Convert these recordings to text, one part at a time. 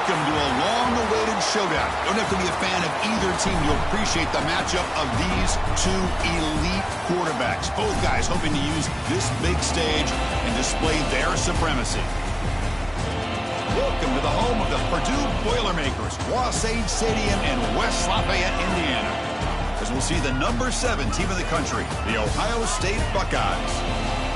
Welcome to a long-awaited showdown. Don't have to be a fan of either team to appreciate the matchup of these two elite quarterbacks. Both guys hoping to use this big stage and display their supremacy. Welcome to the home of the Purdue Boilermakers, Wasatch Stadium in West Lafayette, Indiana, as we'll see the number 7 team in the country, the Ohio State Buckeyes,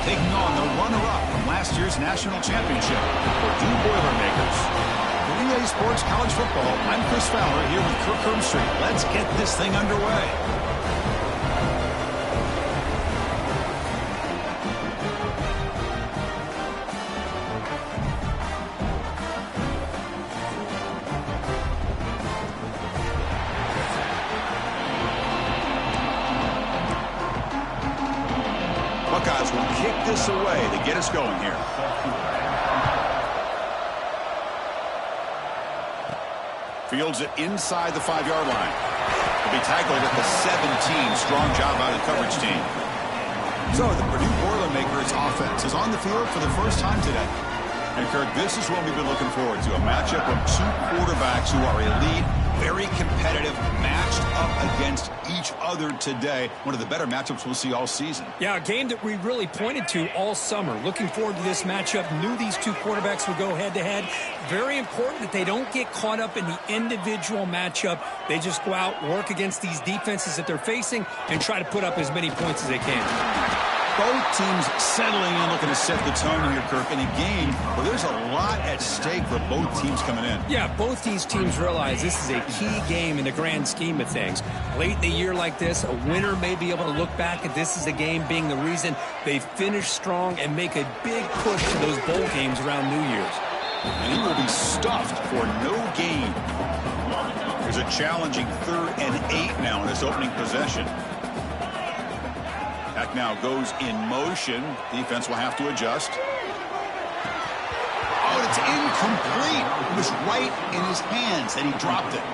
taking on the runner-up from last year's national championship, the Purdue Boilermakers. For EA Sports College Football, I'm Chris Fowler here with Kirk Herbstreit. Let's get this thing underway. Buckeyes will kick this away to get us going here. Fields it inside the 5-yard line. He'll be tackled at the 17. Strong job by the coverage team. So the Purdue Boilermakers offense is on the field for the first time today. And Kirk, this is what we've been looking forward to, a matchup of two quarterbacks who are elite, very competitive, matched up against each other today. One of the better matchups we'll see all season. Yeah, a game that we really pointed to all summer. Looking forward to this matchup. Knew these two quarterbacks would go head-to-head. Very important that they don't get caught up in the individual matchup. They just go out, work against these defenses that they're facing, and try to put up as many points as they can. Both teams settling in, looking to set the tone here, Kirk, in a game where there's a lot at stake for both teams coming in. Yeah, both these teams realize this is a key game in the grand scheme of things. Late in the year like this, a winner may be able to look back at this as a game being the reason they finish strong and make a big push to those bowl games around New Year's. And he will be stuffed for no gain. There's a challenging 3rd and 8 now in his opening possession. Back now goes in motion. Defense will have to adjust. Oh, it's incomplete. It was right in his hands, and he dropped it.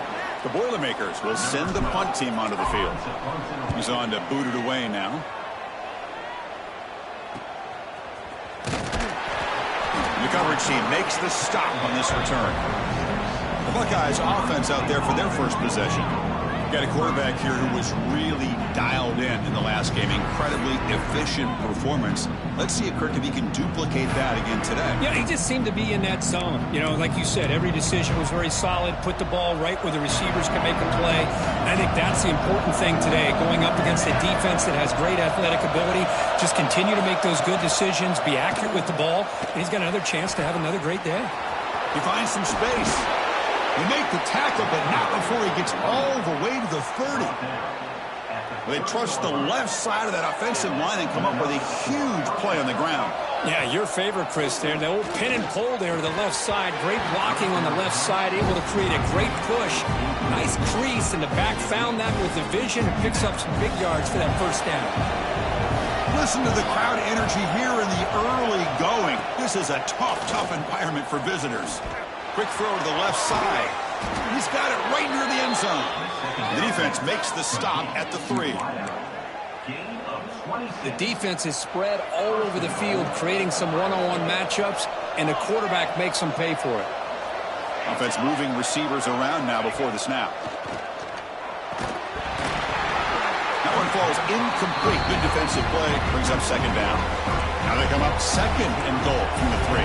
The Boilermakers will send the punt team onto the field. He's on to boot it away now. The coverage team makes the stop on this return. The Buckeyes offense out there for their first possession. Got a quarterback here who was really dialed in the last game. Incredibly efficient performance. Let's see if Kirk, if he can duplicate that again today. Yeah, he just seemed to be in that zone. You know, like you said, every decision was very solid. Put the ball right where the receivers can make a play. And I think that's the important thing today. Going up against a defense that has great athletic ability. Just continue to make those good decisions. Be accurate with the ball. And he's got another chance to have another great day. He finds some space. They make the tackle, but not before he gets all the way to the 30. They trust the left side of that offensive line and come up with a huge play on the ground. Yeah, your favorite, Chris, there. The old pin and pull there to the left side. Great blocking on the left side, able to create a great push. Nice crease, and the back found that with the vision and picks up some big yards for that first down. Listen to the crowd energy here in the early going. This is a tough environment for visitors. Quick throw to the left side. He's got it right near the end zone. The defense makes the stop at the 3. The defense is spread all over the field, creating some one-on-one matchups, and the quarterback makes them pay for it. Offense moving receivers around now before the snap. That one falls incomplete. Good defensive play. Brings up 2nd down. Now they come up 2nd and goal from the 3.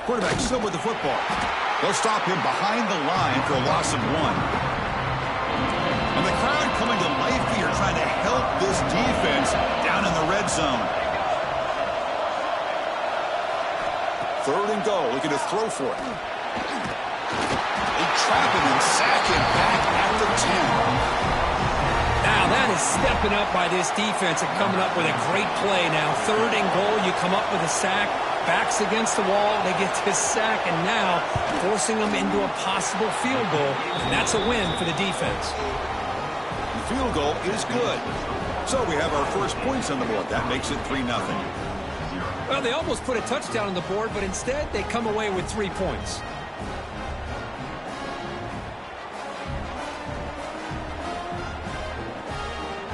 Quarterback still with the football. They'll stop him behind the line for a loss of 1. And the crowd coming to life here, trying to help this defense down in the red zone. 3rd and goal, looking to throw for it. They trap him and sack him back at the 10. Now that is stepping up by this defense and coming up with a great play now. 3rd and goal, you come up with a sack. Backs against the wall, they get this sack, and now forcing them into a possible field goal, and that's a win for the defense. The field goal is good. So we have our first points on the board. That makes it 3-0. Well, they almost put a touchdown on the board, but instead they come away with 3 points.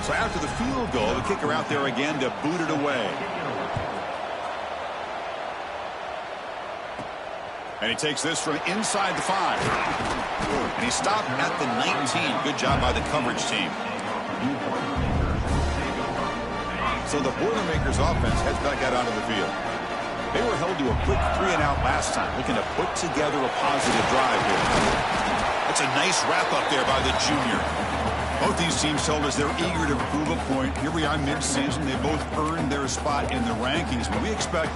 So after the field goal, the kicker out there again to boot it away. And he takes this from inside the 5. And he stopped at the 19. Good job by the coverage team. So the Boilermakers offense heads back out onto the field. They were held to a quick 3-and-out last time, looking to put together a positive drive here. That's a nice wrap-up there by the junior. Both these teams told us they're eager to prove a point. Here we are mid-season. They both earned their spot in the rankings, but we expect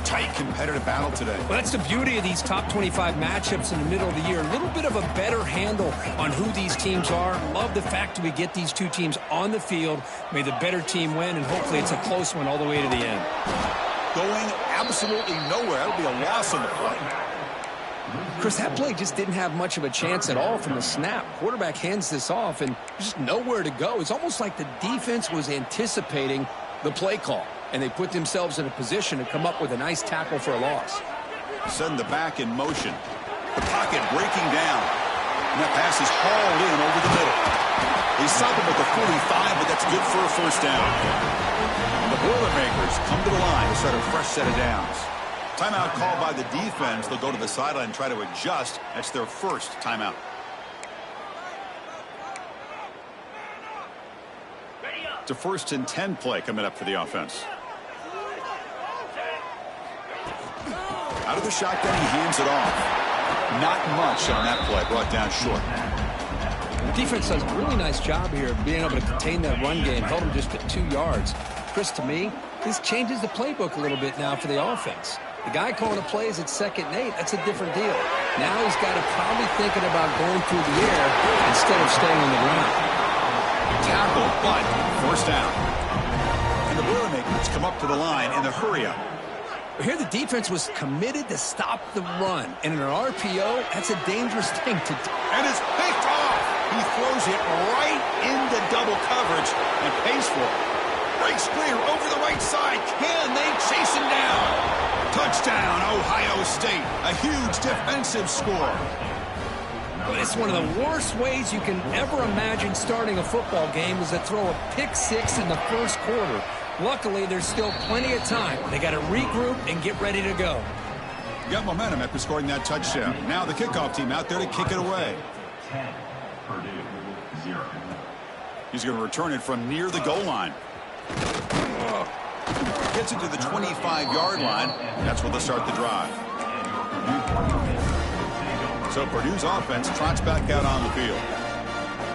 tight competitive battle today. Well, that's the beauty of these top 25 matchups in the middle of the year. A little bit of a better handle on who these teams are. Love the fact that we get these two teams on the field. May the better team win, and hopefully it's a close one all the way to the end. Going absolutely nowhere. That'll be a loss on the play. Chris, that play just didn't have much of a chance at all from the snap. Quarterback hands this off, and just nowhere to go. It's almost like the defense was anticipating the play call, and they put themselves in a position to come up with a nice tackle for a loss. Send the back in motion. The pocket breaking down. And that pass is hauled in over the middle. They stop him at the 45, but that's good for a first down. And the Boilermakers come to the line to start a fresh set of downs. Timeout called by the defense. They'll go to the sideline and try to adjust. That's their first timeout. It's a 1st and 10 play coming up for the offense. Out of the shotgun, he hands it off. Not much on that play, brought down short. The defense does a really nice job here of being able to contain that run game, held him just at 2 yards. Chris, to me, this changes the playbook a little bit now for the offense. The guy calling the plays at 2nd and 8, that's a different deal. Now he's got to probably thinking about going through the air instead of staying on the ground. Tackle, but first down. And the Boilermakers come up to the line in the hurry-up. Here the defense was committed to stop the run. And in an RPO, that's a dangerous thing to do. And it's picked off. He throws it right into double coverage and pays for it. Breaks clear over the right side. Can they chase him down? Touchdown, Ohio State. A huge defensive score. It's one of the worst ways you can ever imagine starting a football game is to throw a pick 6 in the first quarter. Luckily, there's still plenty of time. They got to regroup and get ready to go. Got momentum after scoring that touchdown. Now the kickoff team out there to kick it away. He's going to return it from near the goal line. Gets it to the 25-yard line. That's where they'll start the drive. So Purdue's offense trots back out on the field.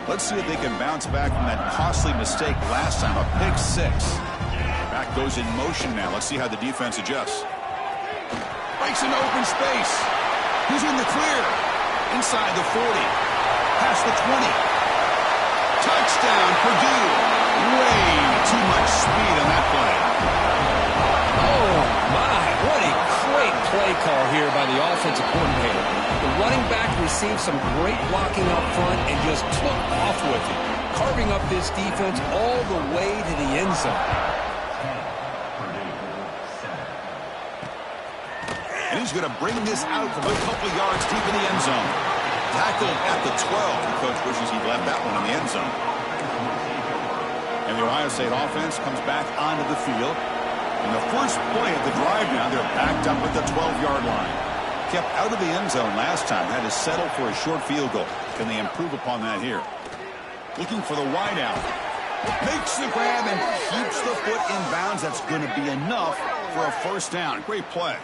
Let's see if they can bounce back from that costly mistake last time, a pick 6. Back goes in motion now. Let's see how the defense adjusts. Breaks into open space. He's in the clear. Inside the 40. Past the 20. Touchdown, Purdue. Way too much speed on that play. Oh, my. What a great play call here by the offensive coordinator. The running back received some great blocking up front and just took off with it, carving up this defense all the way to the end zone. And he's going to bring this out from a couple yards deep in the end zone. Tackled at the 12. The coach wishes he'd left that one in the end zone. And the Ohio State offense comes back onto the field. And the first play of the drive now, they're backed up at the 12-yard line. Kept out of the end zone last time, had to settle for a short field goal. Can they improve upon that here? Looking for the wide out. Makes the grab and keeps the foot in bounds. That's going to be enough for a first down. Great play.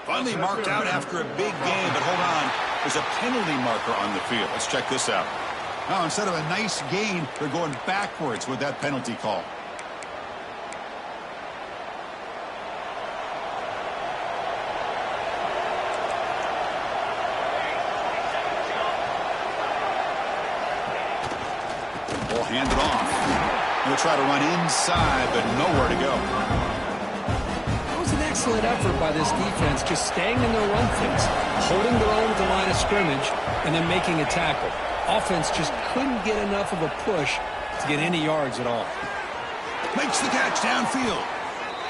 Finally marked out after a big game, but hold on. There's a penalty marker on the field. Let's check this out. Now, instead of a nice gain, they're going backwards with that penalty call. Ball handed off. They'll try to run inside, but nowhere to go. That was an excellent effort by this defense, just staying in their run fence, holding their own at the line of scrimmage, and then making a tackle. Offense just couldn't get enough of a push to get any yards at all. Makes the catch downfield.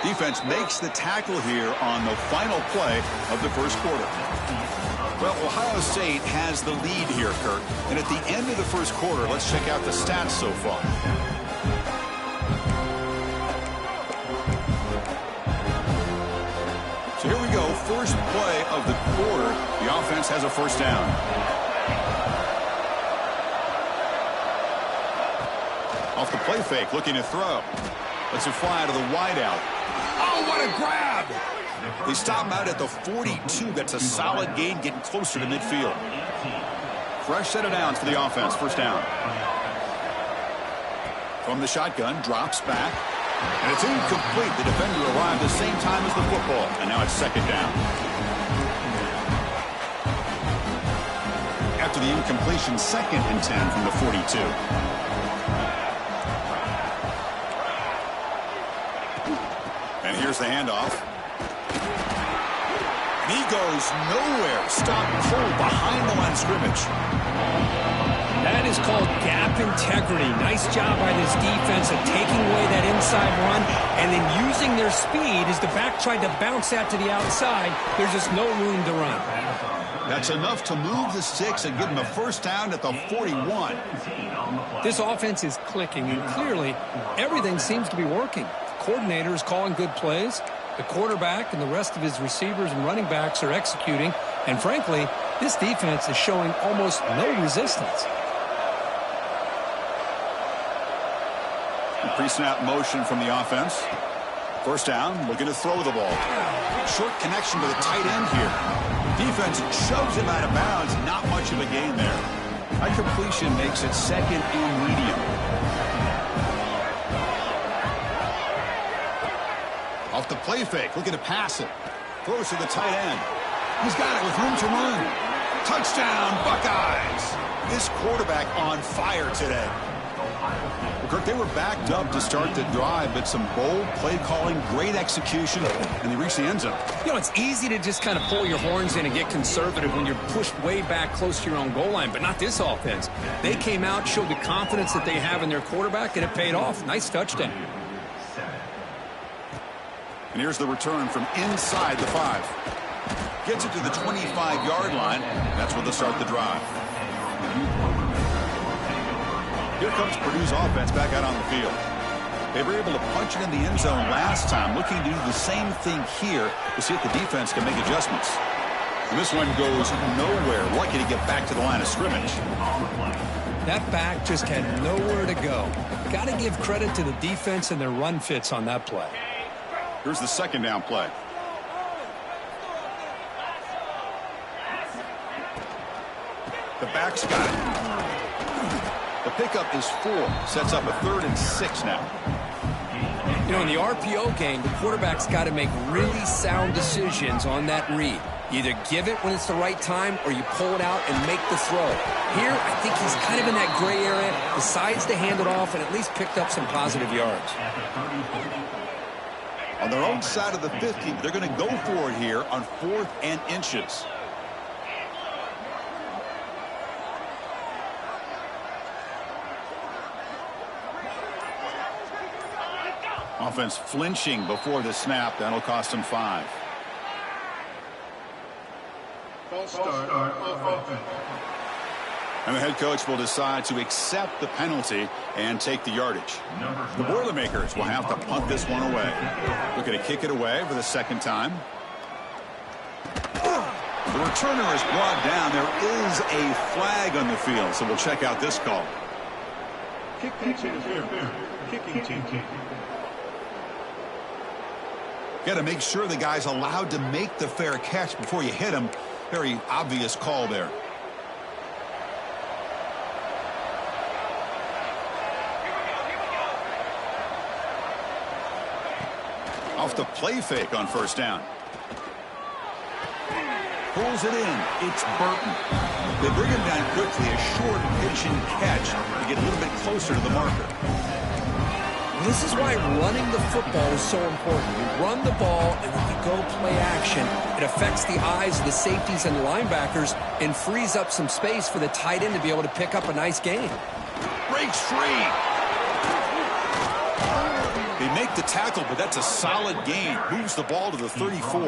Defense makes the tackle here on the final play of the first quarter. Well, Ohio State has the lead here, Kurt. And at the end of the first quarter, let's check out the stats so far. So here we go, first play of the quarter, the offense has a first down. Off the play fake, looking to throw. Lets it fly out of the wideout. Oh, what a grab! They stop out at the 42. That's a solid gain, getting closer to midfield. Fresh set of downs for the offense. First down. From the shotgun, drops back. And it's incomplete. The defender arrived the same time as the football. And now it's second down. After the incompletion, 2nd and 10 from the 42. And here's the handoff. And he goes nowhere. Stopped cold behind the line of scrimmage. That is called gap integrity. Nice job by this defense of taking away that inside run and then using their speed as the back tried to bounce that to the outside. There's just no room to run. That's enough to move the sticks and give them a first down at the 41. This offense is clicking, and clearly everything seems to be working. The coordinator is calling good plays. The quarterback and the rest of his receivers and running backs are executing. And frankly, this defense is showing almost no resistance. Pre-snap motion from the offense. First down, looking to throw the ball. Short connection to the tight end here. Defense shoves him out of bounds. Not much of a gain there. A completion makes it 2nd and medium. Off the play fake, looking to pass it. Throws to the tight end. He's got it with room to run. Touchdown, Buckeyes. This quarterback on fire today. Well, Kirk, they were backed up to start the drive, but some bold play calling, great execution, and they reached the end zone. You know, it's easy to just kind of pull your horns in and get conservative when you're pushed way back close to your own goal line, but not this offense. They came out, showed the confidence that they have in their quarterback, and it paid off. Nice touchdown. And here's the return from inside the 5. Gets it to the 25-yard line. That's where they'll start the drive. Here comes Purdue's offense back out on the field. They were able to punch it in the end zone last time, looking to do the same thing here to see if the defense can make adjustments. And this one goes nowhere. Lucky to get back to the line of scrimmage. That back just had nowhere to go. Got to give credit to the defense and their run fits on that play. Here's the second down play. The back's got it. The pickup is 4. Sets up a 3rd and 6 now. You know, in the RPO game, the quarterback's got to make really sound decisions on that read. You either give it when it's the right time or you pull it out and make the throw. Here, I think he's kind of in that gray area, decides to hand it off and at least picked up some positive yards. On their own side of the 50, they're going to go for it here on 4th and inches. Offense flinching before the snap. That'll cost them 5. False start of offense. And the head coach will decide to accept the penalty and take the yardage. The Boilermakers will have to punt this one away. Looking to kick it away for the 2nd time. The returner is brought down. There is a flag on the field, so we'll check out this call. Kicking team. Got to make sure the guy's allowed to make the fair catch before you hit him. Very obvious call there. Off the play fake on first down. Pulls it in. It's Burton. They bring him down quickly. A short pitch and catch to get a little bit closer to the marker. This is why running the football is so important. You run the ball, and when you go play action, it affects the eyes of the safeties and the linebackers and frees up some space for the tight end to be able to pick up a nice gain. Breaks free. They make the tackle, but that's a solid gain. Moves the ball to the 34.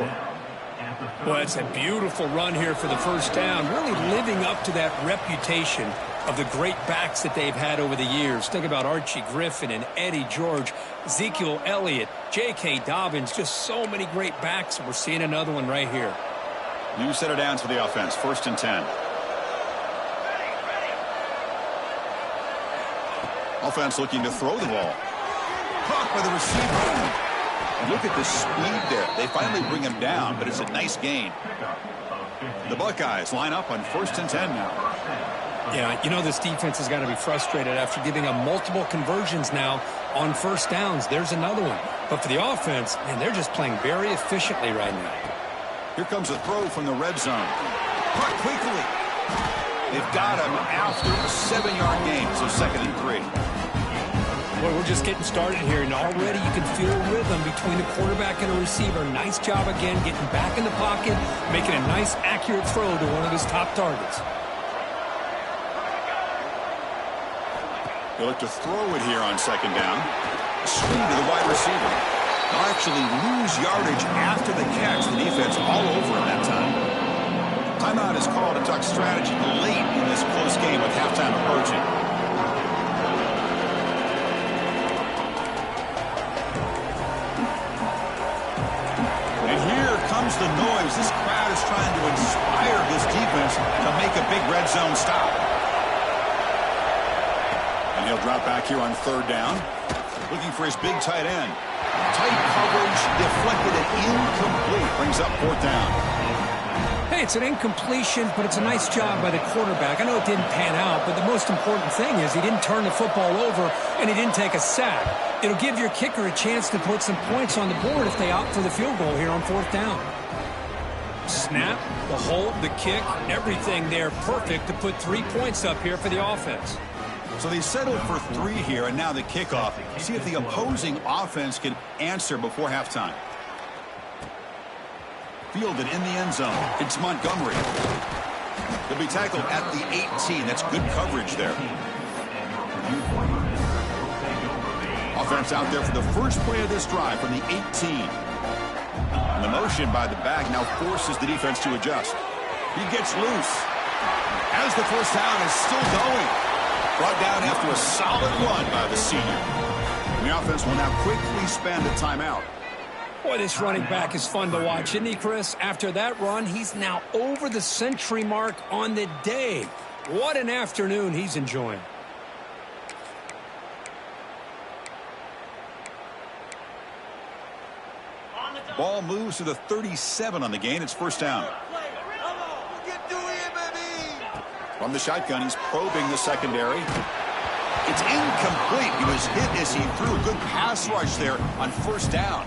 Well, it's a beautiful run here for the first down, really living up to that reputation of the great backs that they've had over the years. Think about Archie Griffin and Eddie George, Ezekiel Elliott, J.K. Dobbins, just so many great backs, and we're seeing another one right here. New set of downs for the offense, 1st and 10. Offense looking to throw the ball. Caught by the receiver. And look at the speed there. They finally bring him down, but it's a nice gain. The Buckeyes line up on 1st and 10 now. Yeah, you know this defense has got to be frustrated after giving them multiple conversions now on 1st downs. There's another one. But for the offense, man, they're just playing very efficiently right now. Here comes a throw from the red zone. Caught quickly. They've got him after a 7-yard gain, so 2nd and 3. Well, we're just getting started here, and already you can feel a rhythm between a quarterback and a receiver. Nice job again getting back in the pocket, making a nice, accurate throw to one of his top targets. They look to throw it here on 2nd down. Swing to the wide receiver. They'll actually lose yardage after the catch. The defense all over him that time. Timeout is called to talk strategy late in this close game with halftime approaching. And here comes the noise. This crowd is trying to inspire this defense to make a big red zone stop. And he'll drop back here on 3rd down. Looking for his big tight end. Tight coverage, deflected and incomplete. Brings up 4th down. Hey, it's an incompletion, but it's a nice job by the quarterback. I know it didn't pan out, but the most important thing is he didn't turn the football over and he didn't take a sack. It'll give your kicker a chance to put some points on the board if they opt for the field goal here on 4th down. Snap, the hold, the kick, everything there perfect to put 3 points up here for the offense. So they settled for 3 here, and now the kickoff. See if the opposing offense can answer before halftime. Fielded in the end zone. It's Montgomery. He'll be tackled at the 18. That's good coverage there. Offense out there for the first play of this drive from the 18. And the motion by the back now forces the defense to adjust. He gets loose. As the first down is still going. Brought down after a solid run by the senior. And the offense will now quickly spend a timeout. Boy, this running back is fun to watch, isn't he, Chris? After that run, he's now over the century mark on the day. What an afternoon he's enjoying. Ball moves to the 37 on the gain. It's 1st down. From the shotgun, he's probing the secondary. It's incomplete. He was hit as he threw a good pass rush there on 1st down.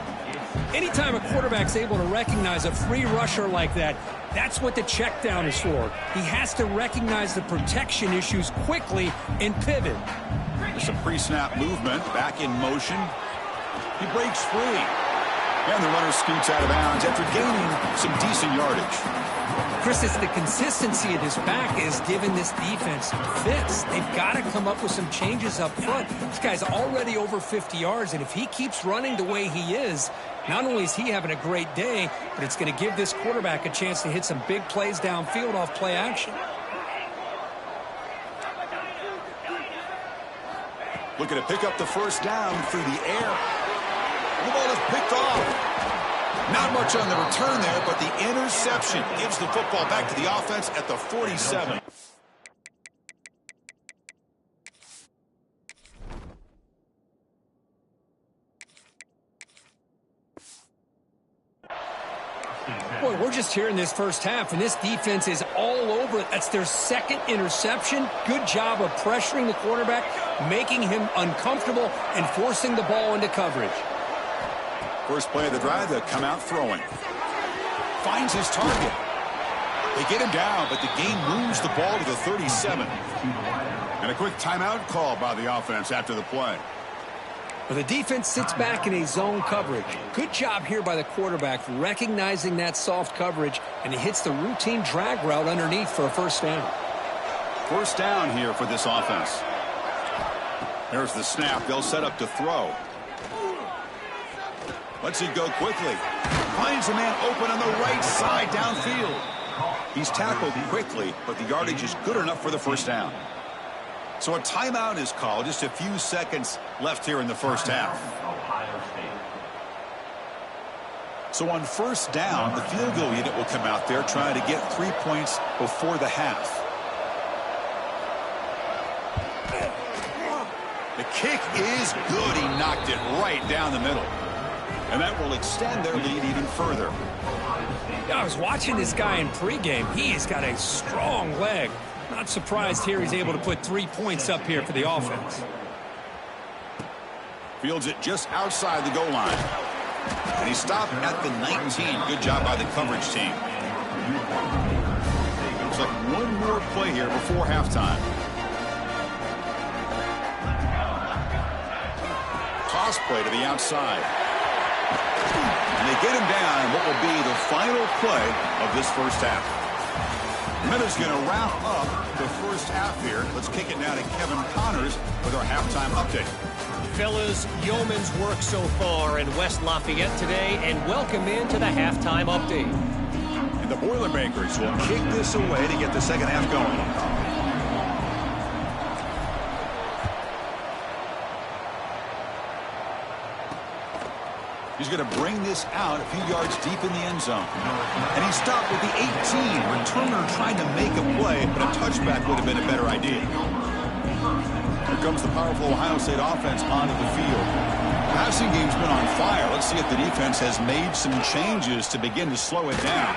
Anytime a quarterback's able to recognize a free rusher like that, that's what the check down is for. He has to recognize the protection issues quickly and pivot. There's some pre-snap movement. Back in motion. He breaks free. And the runner scoots out of bounds after gaining some decent yardage. Chris, it's the consistency of this back is giving this defense fits. They've got to come up with some changes up front. This guy's already over 50 yards, and if he keeps running the way he is, not only is he having a great day, but it's going to give this quarterback a chance to hit some big plays downfield off play action. Looking to pick up the 1st down through the air. The ball is picked off. Not much on the return there, but the interception gives the football back to the offense at the 47. Boy, we're just here in this first half, and this defense is all over it. That's their 2nd interception. Good job of pressuring the quarterback, making him uncomfortable, and forcing the ball into coverage. First play of the drive, they'll come out throwing. Finds his target. They get him down, but the game moves the ball to the 37. And a quick timeout call by the offense after the play. Well, the defense sits back in a zone coverage. Good job here by the quarterback recognizing that soft coverage, and he hits the routine drag route underneath for a 1st down. 1st down here for this offense. There's the snap. They'll set up to throw. Let's it go quickly. Finds a man open on the right side downfield. He's tackled quickly, but the yardage is good enough for the first down. So a timeout is called. Just a few seconds left here in the first half. So on first down, the field goal unit will come out there trying to get 3 points before the half. The kick is good. He knocked it right down the middle. And that will extend their lead even further. Yeah, I was watching this guy in pregame. He's got a strong leg. Not surprised here he's able to put 3 points up here for the offense. Fields it just outside the goal line. And he stopped at the 19. Good job by the coverage team. Looks like one more play here before halftime. Toss play to the outside. And they get him down in what will be the final play of this first half. Minutes going to wrap up the first half here. Let's kick it now to Kevin Connors with our halftime update. Fellas, yeoman's work so far in West Lafayette today, and welcome into the halftime update. And the Boilermakers will kick this away to get the second half going. He's going to bring this out a few yards deep in the end zone. And he stopped with the 18. Returner trying to make a play, but a touchback would have been a better idea. Here comes the powerful Ohio State offense onto the field. The passing game's been on fire. Let's see if the defense has made some changes to begin to slow it down.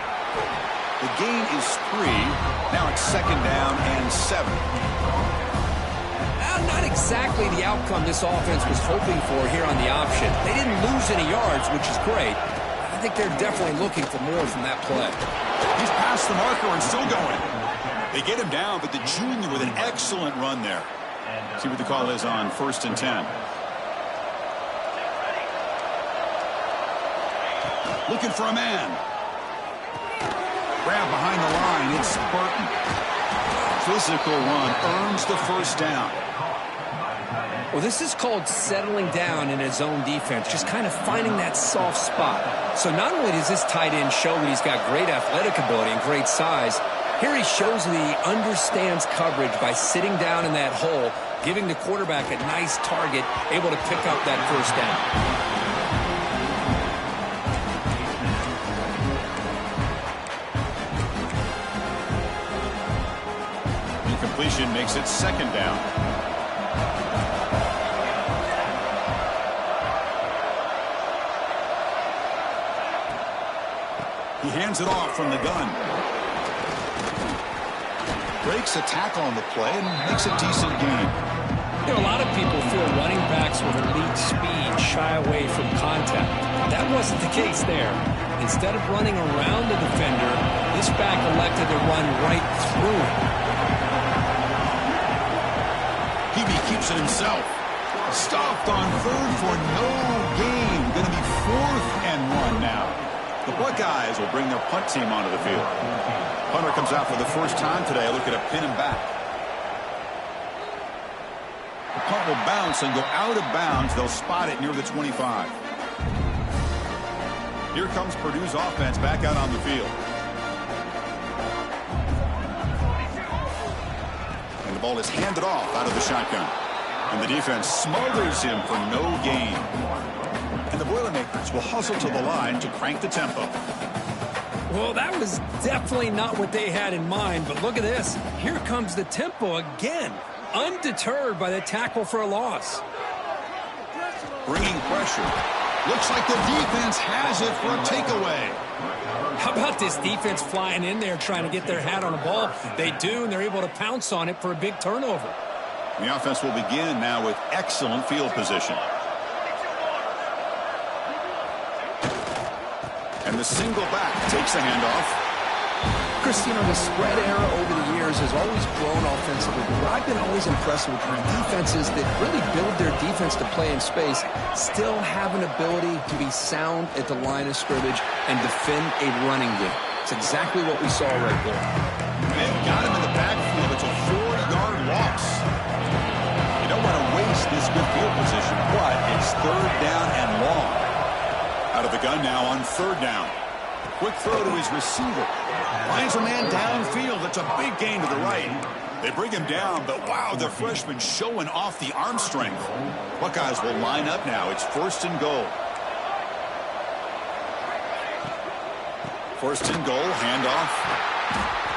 The gain is 3. Now it's second down and 7. Not exactly the outcome this offense was hoping for here on the option. They didn't lose any yards, which is great. I think they're definitely looking for more from that play. He's past the marker and still going. They get him down, but the junior with an excellent run there. See what the call is on 1st and 10. Looking for a man. Grab behind the line. It's Burton. Physical run earns the first down. Well, this is called settling down in his own defense, just kind of finding that soft spot. So not only does this tight end show that he's got great athletic ability and great size, here he shows that he understands coverage by sitting down in that hole, giving the quarterback a nice target, able to pick up that first down. Incompletion makes it second down. He hands it off from the gun. Breaks a tackle on the play and makes a decent gain. You know, a lot of people feel running backs with elite speed shy away from contact. That wasn't the case there. Instead of running around the defender, this back elected to run right through him. Hebe keeps it himself. Stopped on 3rd for no gain. Going to be 4th and 1 now. The Buckeyes will bring their punt team onto the field. Punter comes out for the first time today. Look at a pin him back. The punt will bounce and go out of bounds. They'll spot it near the 25. Here comes Purdue's offense back out on the field. And the ball is handed off out of the shotgun. And the defense smothers him for no gain. And the Boilermakers will hustle to the line to crank the tempo. Well, that was definitely not what they had in mind, but look at this. Here comes the tempo again, undeterred by the tackle for a loss. Bringing pressure. Looks like the defense has it for a takeaway. How about this defense flying in there trying to get their hat on the ball? They do, and they're able to pounce on it for a big turnover. The offense will begin now with excellent field position. And the single back takes the handoff. Chris, you know, the spread era over the years has always grown offensively, but I've been always impressed with defenses that really build their defense to play in space, still have an ability to be sound at the line of scrimmage and defend a running game. It's exactly what we saw right there. They've got him in the backfield. It's a 4-yard loss. You don't want to waste this good field position, but it's 3rd down and long. A Out of the gun now on third down. Quick throw to his receiver. Finds a man downfield. That's a big gain to the right. They bring him down, but wow, the freshman showing off the arm strength. Buckeyes will line up now. It's first and goal. First and goal, handoff.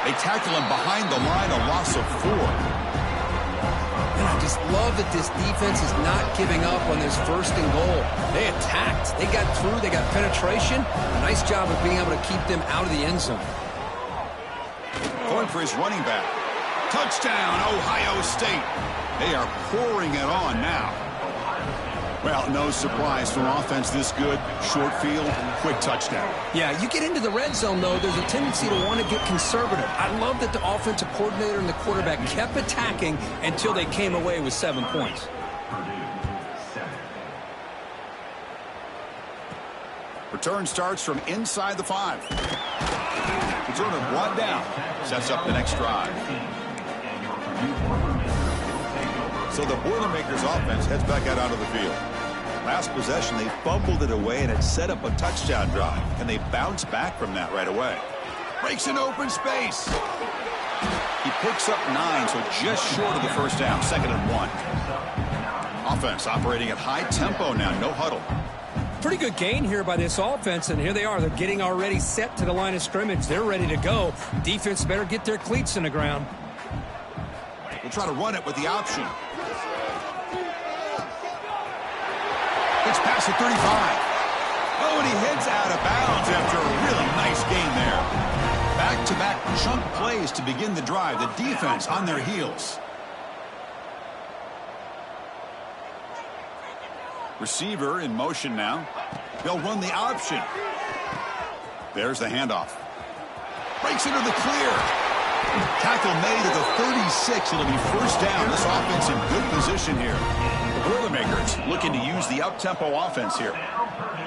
They tackle him behind the line, a loss of 4. And I just love that this defense is not giving up on this first and goal. They attacked. They got through. They got penetration. A nice job of being able to keep them out of the end zone. Going for his running back. Touchdown, Ohio State. They are pouring it on now. Well, no surprise from offense this good. Short field, quick touchdown. Yeah, you get into the red zone, though, there's a tendency to want to get conservative. I love that the offensive coordinator and the quarterback kept attacking until they came away with 7 points. Return starts from inside the 5. Returner brought down. Sets up the next drive. So the Boilermakers offense heads back out onto the field. Last possession, they fumbled it away, and it set up a touchdown drive. Can they bounce back from that right away? Breaks an open space. He picks up 9, so just short of the first down. 2nd and 1. Offense operating at high tempo now. No huddle. Pretty good gain here by this offense, and here they are. They're getting already set to the line of scrimmage. They're ready to go. Defense better get their cleats in the ground. We'll try to run it with the option. Gets past the 35. Oh, and he heads out of bounds after a really nice gain there. Back-to-back chunk plays to begin the drive. The defense on their heels. Receiver in motion now. They'll run the option. There's the handoff. Breaks into the clear. Tackle made at the 36. It'll be first down. This offense in good position here. The Boilermakers looking to use the up-tempo offense here.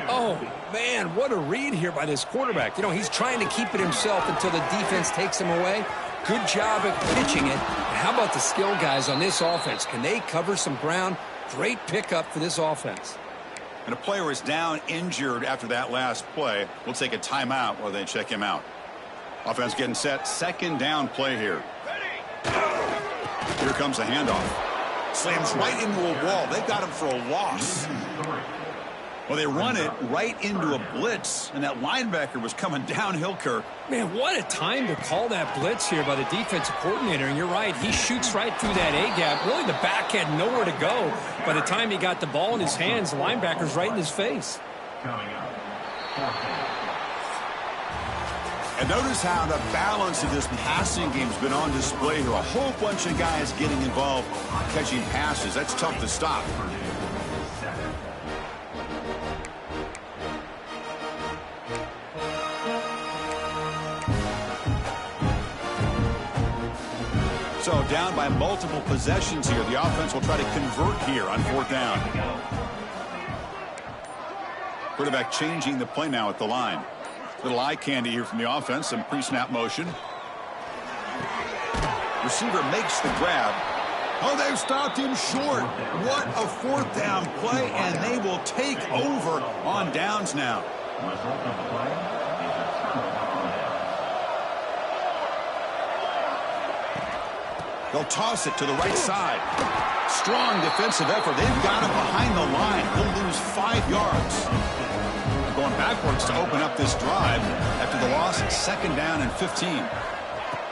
Oh, man, what a read here by this quarterback. You know, he's trying to keep it himself until the defense takes him away. Good job at pitching it. And how about the skill guys on this offense? Can they cover some ground? Great pickup for this offense. And a player is down injured after that last play. We'll take a timeout while they check him out. Offense getting set. 2nd down play here. Here comes the handoff. Slams right into a wall. They got him for a loss. Well, they run it right into a blitz, and that linebacker was coming downhill, Kirk. Man, what a time to call that blitz here by the defensive coordinator. And you're right, he shoots right through that A-gap. Really, the back had nowhere to go. By the time he got the ball in his hands, the linebacker's right in his face. And notice how the balance of this passing game's been on display here. A whole bunch of guys getting involved, catching passes. That's tough to stop. So down by multiple possessions here. The offense will try to convert here on 4th down. Quarterback changing the play now at the line. Little eye candy here from the offense. Some pre-snap motion. Receiver makes the grab. Oh, they've stopped him short. What a 4th down play, and they will take over on downs now. They'll toss it to the right side. Strong defensive effort. They've got him behind the line. He'll lose 5 yards. Going backwards to open up this drive after the loss. 2nd down and 15.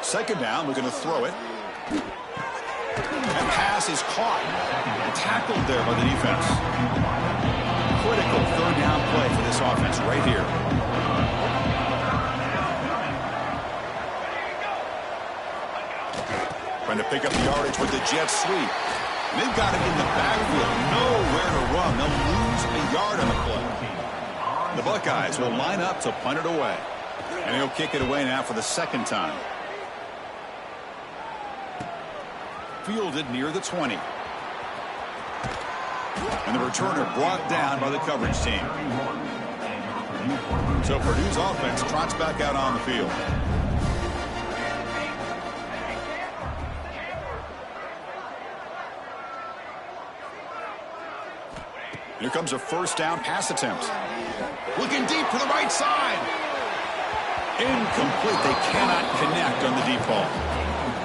2nd down, we're going to throw it. That pass is caught and tackled there by the defense. Critical 3rd down play for this offense right here. Trying to pick up the yardage with the jet sweep. They've got him in the backfield. Nowhere to run. They'll lose a yard on the play. The Buckeyes will line up to punt it away. And he'll kick it away now for the 2nd time. Fielded near the 20. And the returner brought down by the coverage team. So Purdue's offense trots back out on the field. Here comes a first down pass attempt. Looking deep to the right side. Incomplete. They cannot connect on the deep ball.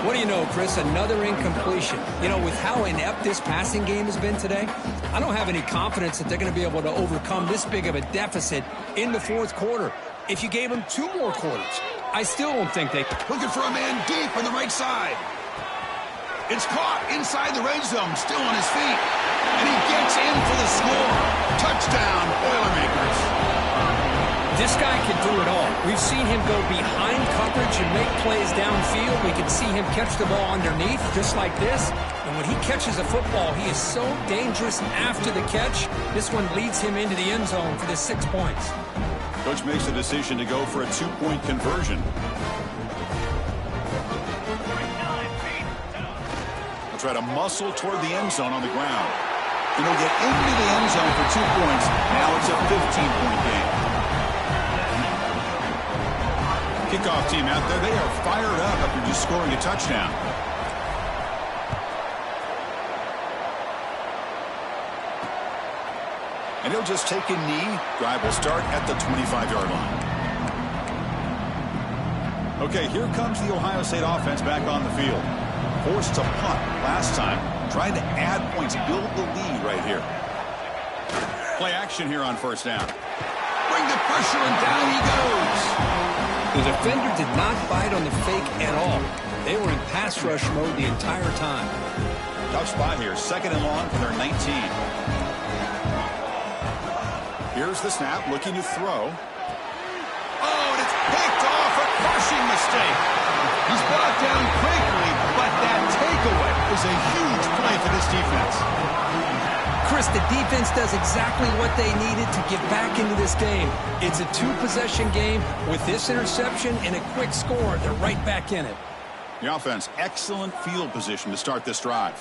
What do you know, Chris? Another incompletion. You know, with how inept this passing game has been today, I don't have any confidence that they're going to be able to overcome this big of a deficit in the fourth quarter. If you gave them 2 more quarters, I still don't think they... Looking for a man deep on the right side. It's caught inside the red zone, still on his feet. And he gets in for the score. Touchdown, Boilermakers. This guy can do it all. We've seen him go behind coverage and make plays downfield. We can see him catch the ball underneath, just like this. And when he catches a football, he is so dangerous after the catch. This one leads him into the end zone for the 6 points. Coach makes a decision to go for a 2-point conversion. They'll try to muscle toward the end zone on the ground. And they'll get into the end zone for 2 points. Now it's a 15-point game. Kickoff team out there, they are fired up after just scoring a touchdown. And he'll just take a knee. Drive will start at the 25-yard line. Okay, here comes the Ohio State offense back on the field. Forced to punt last time. Trying to add points, build the lead right here. Play action here on first down. Bring the pressure, and down he goes. The defender did not bite on the fake at all. They were in pass rush mode the entire time. Tough spot here. 2nd and long for their 19. Here's the snap, looking to throw. Oh, and it's picked off, a crushing mistake. He's brought down quickly, but that takeaway is a huge play for this defense. Chris, the defense does exactly what they needed to get back into this game. It's a 2-possession game. With this interception and a quick score, they're right back in it. The offense, excellent field position to start this drive.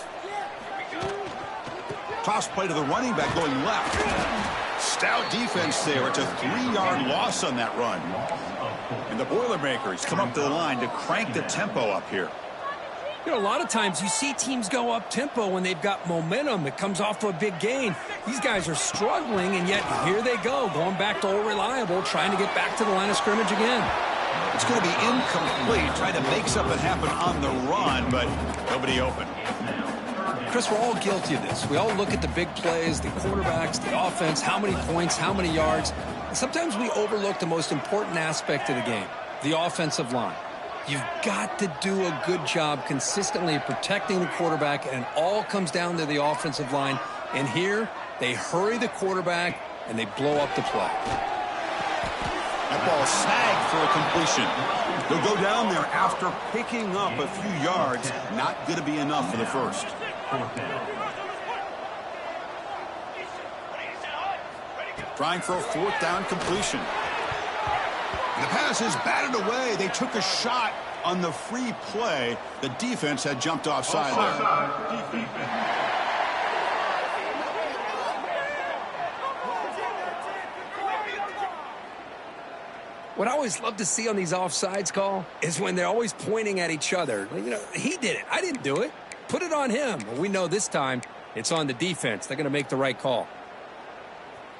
Toss play to the running back going left. Stout defense there. It's a 3-yard loss on that run. And the Boilermakers come up to the line to crank the tempo up here. You know, a lot of times you see teams go up-tempo when they've got momentum. It comes off to a big gain. These guys are struggling, and yet here they go, going back to old reliable, trying to get back to the line of scrimmage again. It's going to be incomplete, trying to make something happen on the run, but nobody open. Chris, we're all guilty of this. We all look at the big plays, the quarterbacks, the offense, how many points, how many yards. And sometimes we overlook the most important aspect of the game, the offensive line. You've got to do a good job consistently protecting the quarterback, and it all comes down to the offensive line. And here, they hurry the quarterback, and they blow up the play. That ball snagged for a completion. He'll go down there after picking up a few yards. Not going to be enough for the first. Trying for a 4th down completion. The pass is batted away. They took a shot on the free play. The defense had jumped offside there. What I always love to see on these offsides call is when they're always pointing at each other. You know, he did it. I didn't do it. Put it on him. Well, we know this time it's on the defense. They're going to make the right call.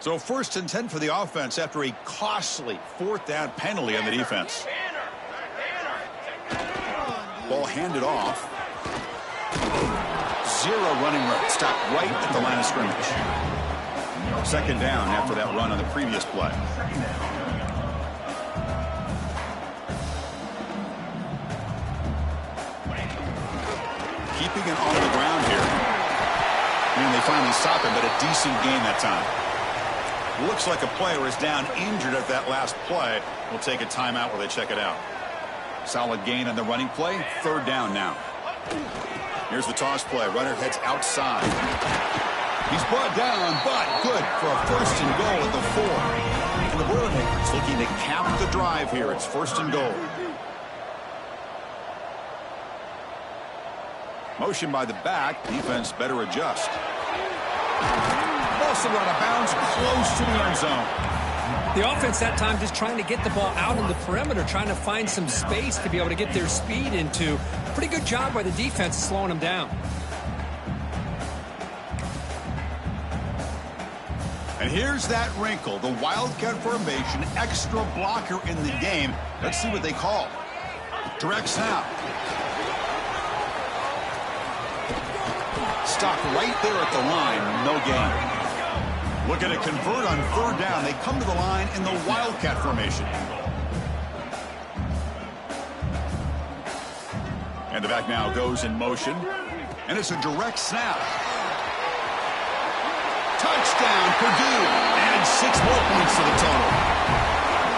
So 1st and 10 for the offense after a costly 4th down penalty on the defense. Ball handed off. 0 running room. Stopped right at the line of scrimmage. 2nd down after that run on the previous play. Keeping it on the ground here. And they finally stop him, but a decent gain that time. Looks like a player is down injured at that last play. We'll take a timeout while they check it out. Solid gain on the running play. 3rd down now. Here's the toss play. Runner heads outside. He's brought down, but good for a 1st and goal at the 4. And the Boilermakers looking to cap the drive here. It's 1st and goal. Motion by the back. Defense better adjust. Also out of bounds, close to the end zone. The offense that time just trying to get the ball out in the perimeter, trying to find some space to be able to get their speed into. Pretty good job by the defense slowing them down. And here's that wrinkle, the wildcat formation, extra blocker in the game. Let's see what they call. Direct snap. Stop right there at the line, no gain. Looking to convert on third down. They come to the line in the wildcat formation. And the back now goes in motion. And it's a direct snap. Touchdown, Purdue. And 6 more points to the total.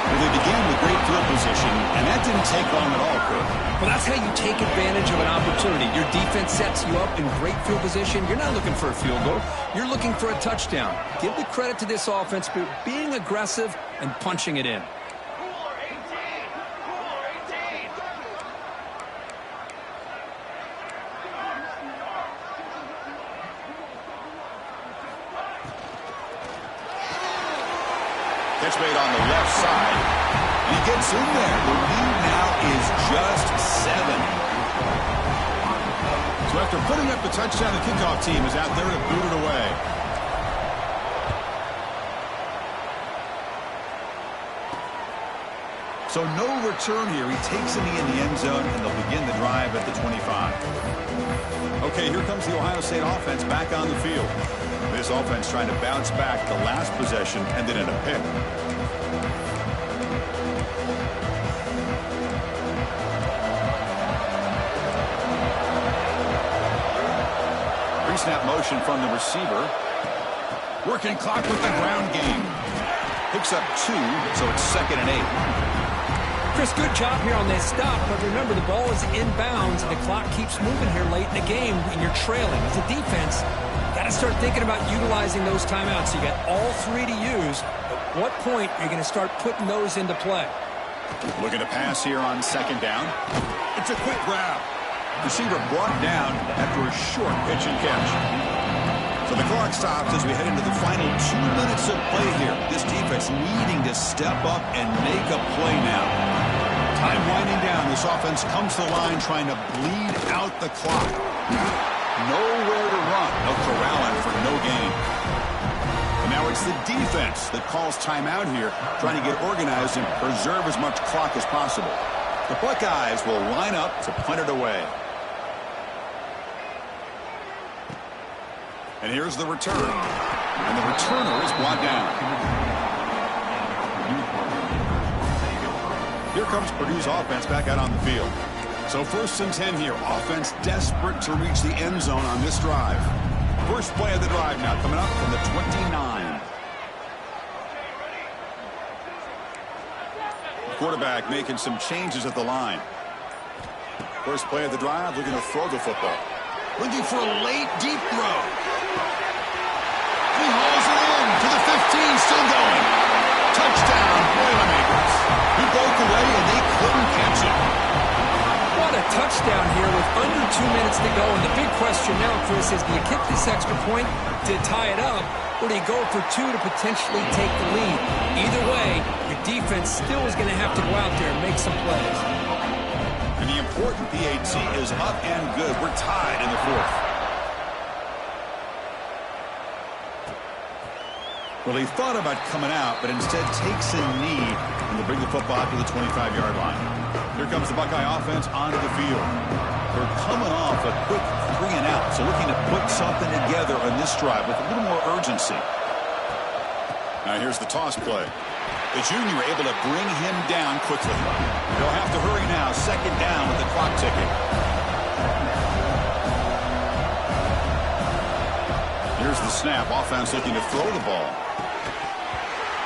Well, they began with great field position, and that didn't take long at all, Kurt. Well, that's how you take advantage of an opportunity. Your defense sets you up in great field position. You're not looking for a field goal. You're looking for a touchdown. Give the credit to this offense for being aggressive and punching it in. Catch made on the left side. And he gets in there. The lead now is just 7. So after putting up the touchdown, the kickoff team is out there to boot it away. So no return here. He takes it in the end zone, and they'll begin the drive at the 25. Okay, here comes the Ohio State offense back on the field. This offense trying to bounce back the last possession and then in a pick. Pre-snap motion from the receiver. Working clock with the ground game. Picks up 2, so it's 2nd and 8. Chris, good job here on this stop, but remember the ball is inbounds and the clock keeps moving here late in the game and you're trailing. As a defense, got to start thinking about utilizing those timeouts. You got all 3 to use. At what point are you going to start putting those into play? Looking to pass here on 2nd down. It's a quick grab. Receiver brought down after a short pitch and catch. So the clock stops as we head into the final 2 minutes of play here. This defense needing to step up and make a play now. Time winding down. This offense comes to the line trying to bleed out the clock. Nowhere to run. They'll corral him for no gain. And now it's the defense that calls timeout here, trying to get organized and preserve as much clock as possible. The Buckeyes will line up to punt it away. And here's the return. And the returner is brought down. Here comes Purdue's offense back out on the field. So 1st and 10 here. Offense desperate to reach the end zone on this drive. First play of the drive now coming up from the 29. The quarterback making some changes at the line. First play of the drive, looking to throw the football. Looking for a late deep throw. He hauls it in to the 15, still going. Touchdown, Boilermakers. He broke away and they couldn't catch him. What a touchdown here with under 2 minutes to go. And the big question now, Chris, is do you kick this extra point to tie it up, or do you go for 2 to potentially take the lead? Either way, your defense still is going to have to go out there and make some plays. And the important PAT is up and good. We're tied in the 4th. Well, he thought about coming out, but instead takes a knee, and they bring the football to the 25-yard line. Here comes the Buckeye offense onto the field. They're coming off a quick 3 and out, so looking to put something together on this drive with a little more urgency. Now here's the toss play. The junior able to bring him down quickly. They'll have to hurry now. 2nd down with the clock ticking. Here's the snap. Offense looking to throw the ball.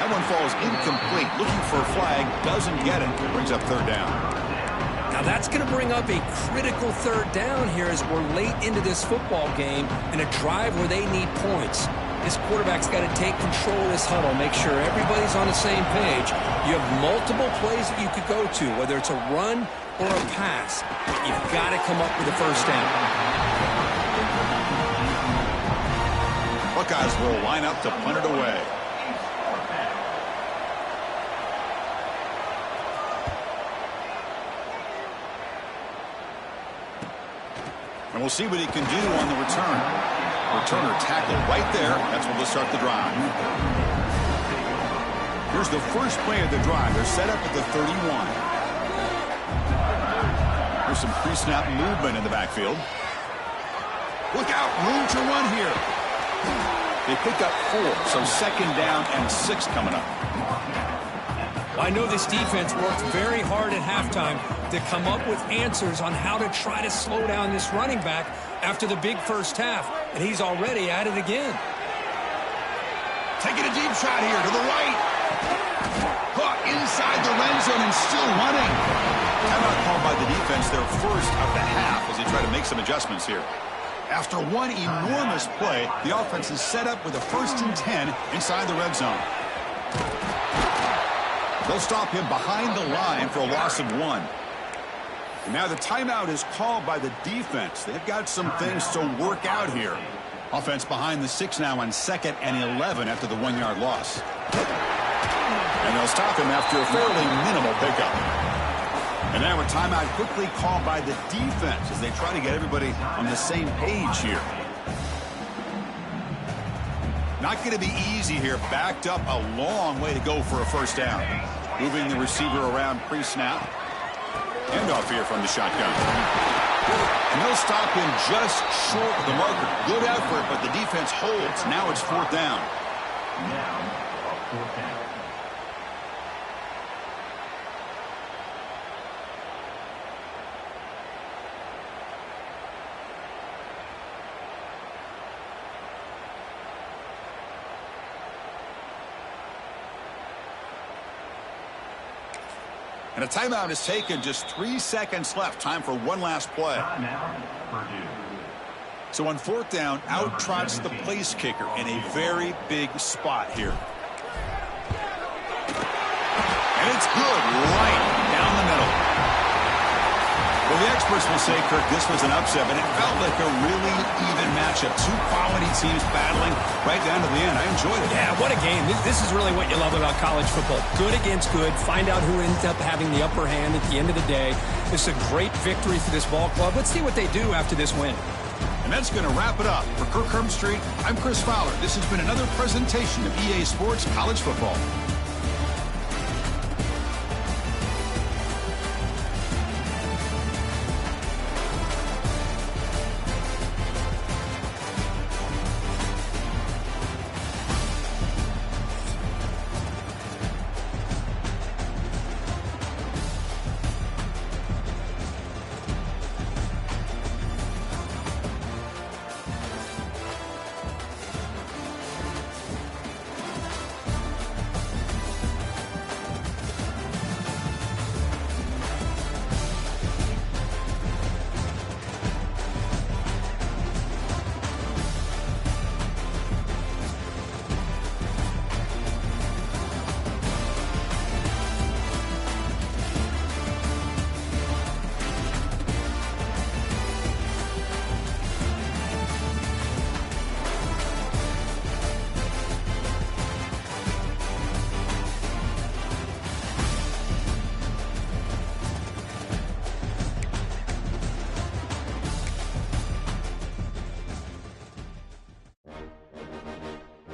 That one falls incomplete. Looking for a flag. Doesn't get it. Brings up 3rd down. Now that's going to bring up a critical 3rd down here as we're late into this football game in a drive where they need points. This quarterback's got to take control of this huddle, make sure everybody's on the same page. You have multiple plays that you could go to, whether it's a run or a pass. You've got to come up with a 1st down. Buckeyes will line up to punt it away. And we'll see what he can do on the return. Returner tackled right there. That's where they'll start the drive. Here's the first play of the drive. They're set up at the 31. There's some pre-snap movement in the backfield. Look out, room to run here. They pick up 4, so second down and 6 coming up. I know this defense worked very hard at halftime to come up with answers on how to try to slow down this running back after the big first half, and he's already at it again. Taking a deep shot here to the right. Caught inside the red zone and still running. Timeout called by the defense, their first of the half, as they try to make some adjustments here. After one enormous play, the offense is set up with a 1st and 10 inside the red zone. They'll stop him behind the line for a loss of 1. And now the timeout is called by the defense. They've got some things to work out here. Offense behind the 6 now on 2nd and 11 after the 1-yard loss. And they'll stop him after a fairly minimal pickup. And now a timeout quickly called by the defense as they try to get everybody on the same page here. Not going to be easy here. Backed up a long way to go for a first down. Moving the receiver around pre-snap. Handoff here from the shotgun. And they'll stop him just short of the marker. Good effort, but the defense holds. Now it's 4th down. And a timeout is taken. Just 3 seconds left. Time for one last play. So on 4th down, out trots the place kicker in a very big spot here. And it's good right down the middle. Well, the experts will say, Kirk, this was an upset, but it felt like a really even matchup. 2 quality teams battling right down to the end. I enjoyed it. Yeah, what a game. This is really what you love about college football. Good against good. Find out who ends up having the upper hand at the end of the day. This is a great victory for this ball club. Let's see what they do after this win. And that's going to wrap it up. For Kirk Hermstreet, I'm Chris Fowler. This has been another presentation of EA Sports College Football.